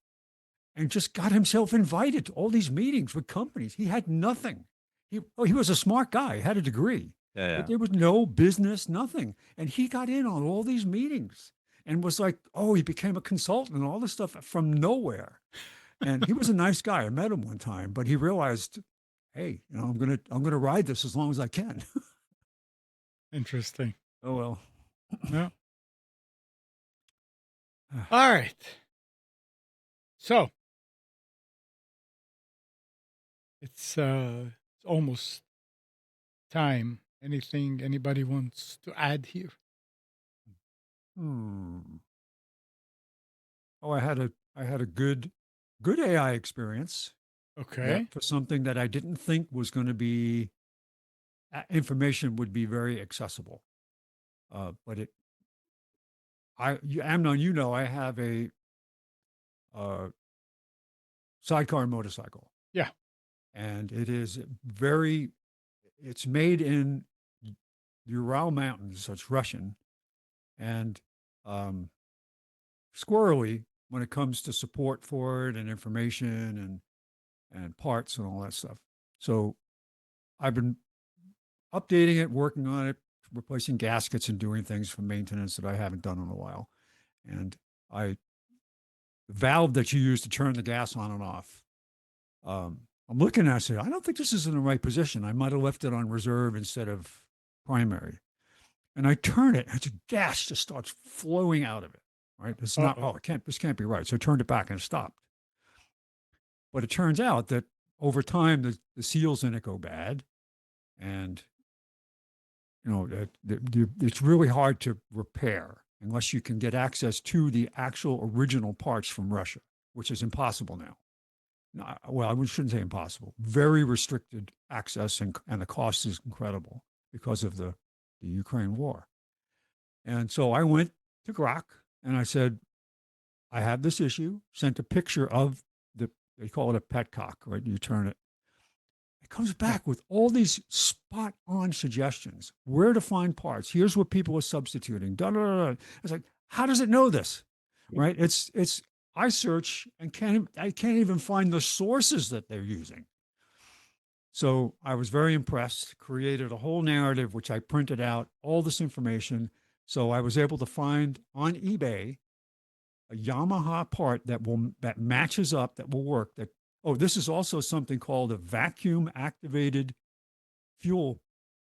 and just got himself invited to all these meetings with companies. He had nothing. He was a smart guy, had a degree. Yeah. But there was no business, nothing. And he got in on all these meetings and was like, he became a consultant and all this stuff from nowhere. And he was a nice guy. I met him one time, but he realized, hey, I'm gonna ride this as long as I can. Interesting. Oh well. Yeah. All right. So it's almost time. Anything anybody wants to add here? Oh, I had a good AI experience. Okay. For something that I didn't think was going to be information would be very accessible. But Amnon, I have a sidecar motorcycle. Yeah. And it is it's made in the Ural Mountains, so it's Russian, and squirrely when it comes to support for it and information and parts and all that stuff. So I've been updating it, working on it, replacing gaskets and doing things for maintenance that I haven't done in a while. And the valve that you use to turn the gas on and off, I'm looking at it, I don't think this is in the right position. I might have left it on reserve instead of primary. And I turn it, and the gas just starts flowing out of it. Right? It's not, this can't be right. So I turned it back and it stopped. But it turns out that over time, the seals in it go bad. And, it's really hard to repair unless you can get access to the actual original parts from Russia, which is impossible now. Well, I shouldn't say impossible. Very restricted access, and the cost is incredible because of the Ukraine war. And so I went to Grok and I said, I have this issue, sent a picture of they call it a petcock, right? You turn it. It comes back with all these spot on suggestions, where to find parts. Here's what people are substituting. Da, da, da, da. It's like, how does it know this? Right? I search and I can't even find the sources that they're using. So I was very impressed, created a whole narrative, which I printed out, all this information. So I was able to find on eBay a Yamaha part that matches up, that will work. This is also something called a vacuum activated fuel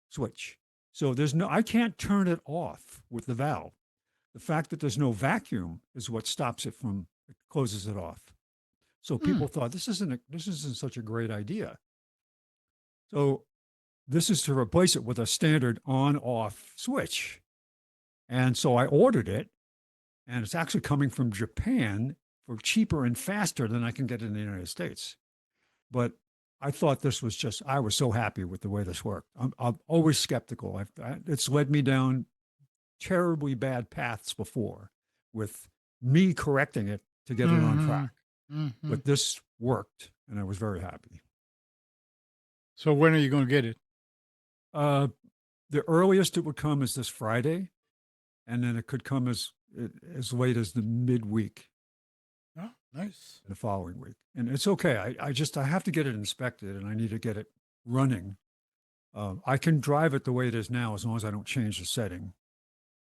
switch. So I can't turn it off with the valve. The fact that there's no vacuum is what stops it closes it off. So people thought this isn't such a great idea. So this is to replace it with a standard on-off switch. And so I ordered it, and it's actually coming from Japan for cheaper and faster than I can get in the United States. But I thought I was so happy with the way this worked. I'm always skeptical. It's led me down terribly bad paths before with me correcting it to get it on track. Mm-hmm. But this worked, and I was very happy. So when are you going to get it? The earliest it would come is this Friday, and then it could come as late as the midweek. Oh, nice. The following week. And it's okay. I have to get it inspected, and I need to get it running. I can drive it the way it is now as long as I don't change the setting.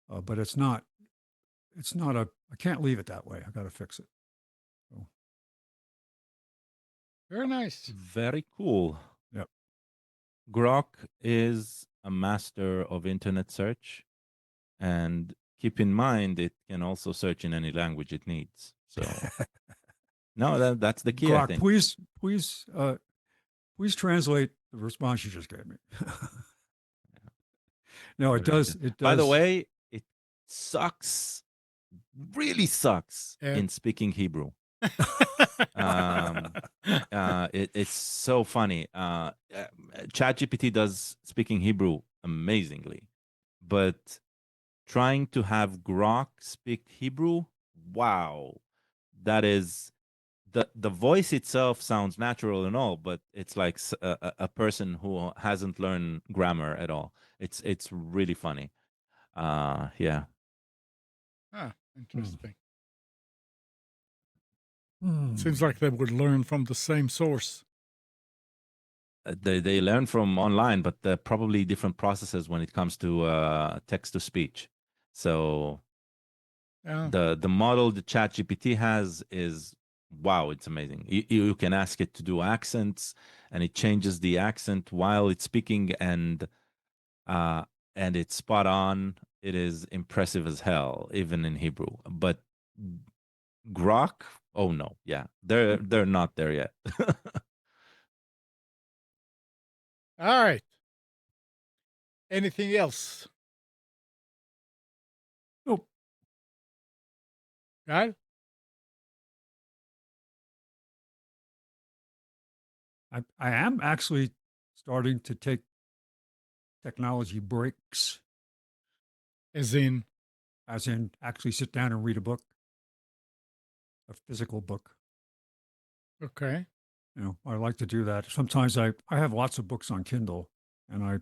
But I can't leave it that way. I got to fix it. So. Very nice. Very cool. Yep. Grok is a master of internet search, and keep in mind it can also search in any language it needs. So no, that's the key. Grok, I think. Please translate the response you just gave me. No, it does. It does. By the way, it sucks. Really sucks in speaking Hebrew. It's so funny. ChatGPT does speaking Hebrew amazingly, but trying to have Grok speak Hebrew, wow, that is the voice itself sounds natural and all, but it's like a person who hasn't learned grammar at all. It's really funny. Yeah. Interesting. Seems like they would learn from the same source. They learn from online, but they're probably different processes when it comes to text to speech. So the model the ChatGPT has is, wow, it's amazing. You can ask it to do accents, and it changes the accent while it's speaking, and it's spot on. It is impressive as hell, even in Hebrew. But Grok, oh no, yeah, they're not there yet. All right. Anything else? Nope. Right? I am actually starting to take technology breaks. As in actually sit down and read a book, a physical book. Okay. I like to do that. Sometimes I have lots of books on Kindle, and I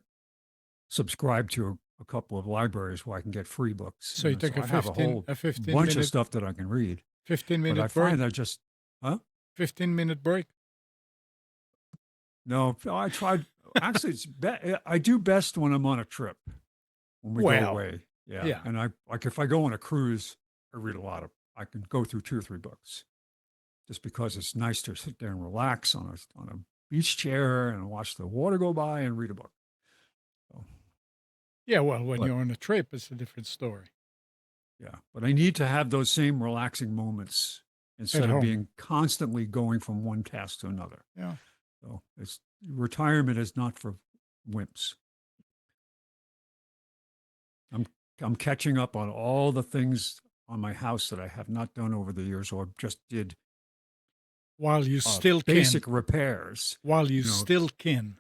subscribe to a couple of libraries where I can get free books. So you take I have a whole 15 bunch minute, of stuff that I can read. 15-minute but I break? find I just, 15-minute break? No, I tried. Actually, I do best when I'm on a trip, when we go away. Yeah. And if I go on a cruise, I read I can go through 2 or 3 books, just because it's nice to sit there and relax on a beach chair and watch the water go by and read a book. So, yeah, well, when you're on a trip, it's a different story. Yeah, but I need to have those same relaxing moments instead of being constantly going from one task to another. Yeah. So retirement is not for wimps. I'm catching up on all the things on my house that I have not done over the years, or just did while you still basic repairs. While you still can.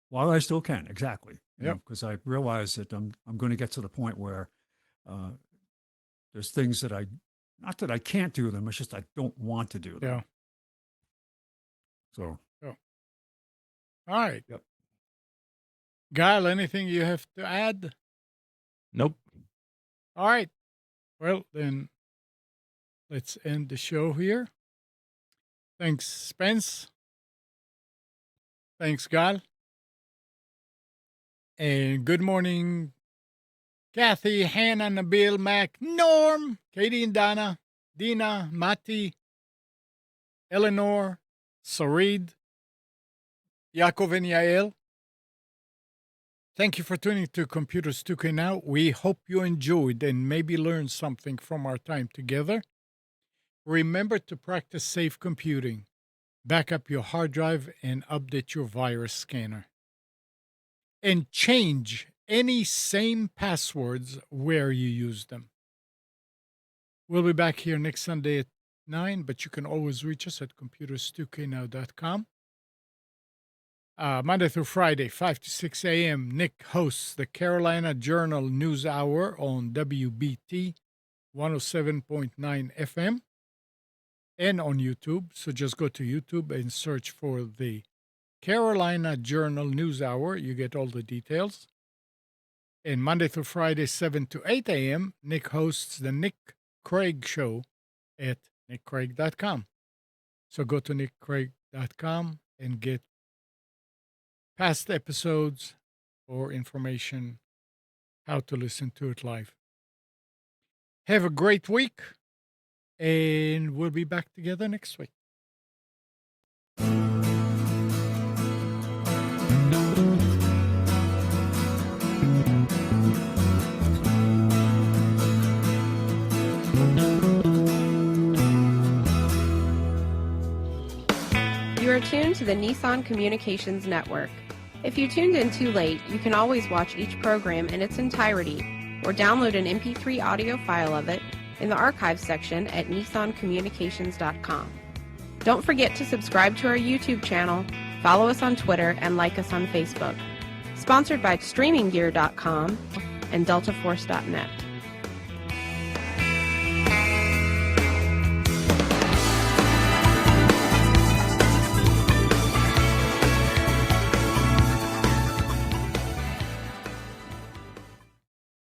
While I still can, exactly. Yeah. Because I realize that I'm going to get to the point where there's things that Not that I can't do them, it's just I don't want to do them. Yeah. So, All right. Yep. Guile, anything you have to add? Nope. All right. Well, then let's end the show here. Thanks, Spence. Thanks, Guile. And good morning, Kathy, Hannah, Nabil, Mac, Norm, Katie and Donna, Dina, Mati, Eleanor, Sarid, Yaakov and Yael. Thank you for tuning to Computers 2K Now. We hope you enjoyed and maybe learned something from our time together. Remember to practice safe computing. Back up your hard drive and update your virus scanner. And change any same passwords where you use them. We'll be back here next Sunday at 9, but you can always reach us at computers2know.com. Monday through Friday, 5 to 6 a.m., Nick hosts the Carolina Journal News Hour on WBT 107.9 FM and on YouTube. So just go to YouTube and search for the Carolina Journal News Hour. You get all the details. And Monday through Friday, 7 to 8 a.m., Nick hosts the Nick Craig Show at nickcraig.com. So go to nickcraig.com and get past episodes or information how to listen to it live. Have a great week, and we'll be back together next week. You are tuned to the Nissan Communications Network. If you tuned in too late, you can always watch each program in its entirety or download an MP3 audio file of it in the archives section at nissancommunications.com. Don't forget to subscribe to our YouTube channel, follow us on Twitter, and like us on Facebook. Sponsored by StreamingGear.com and DeltaForce.net.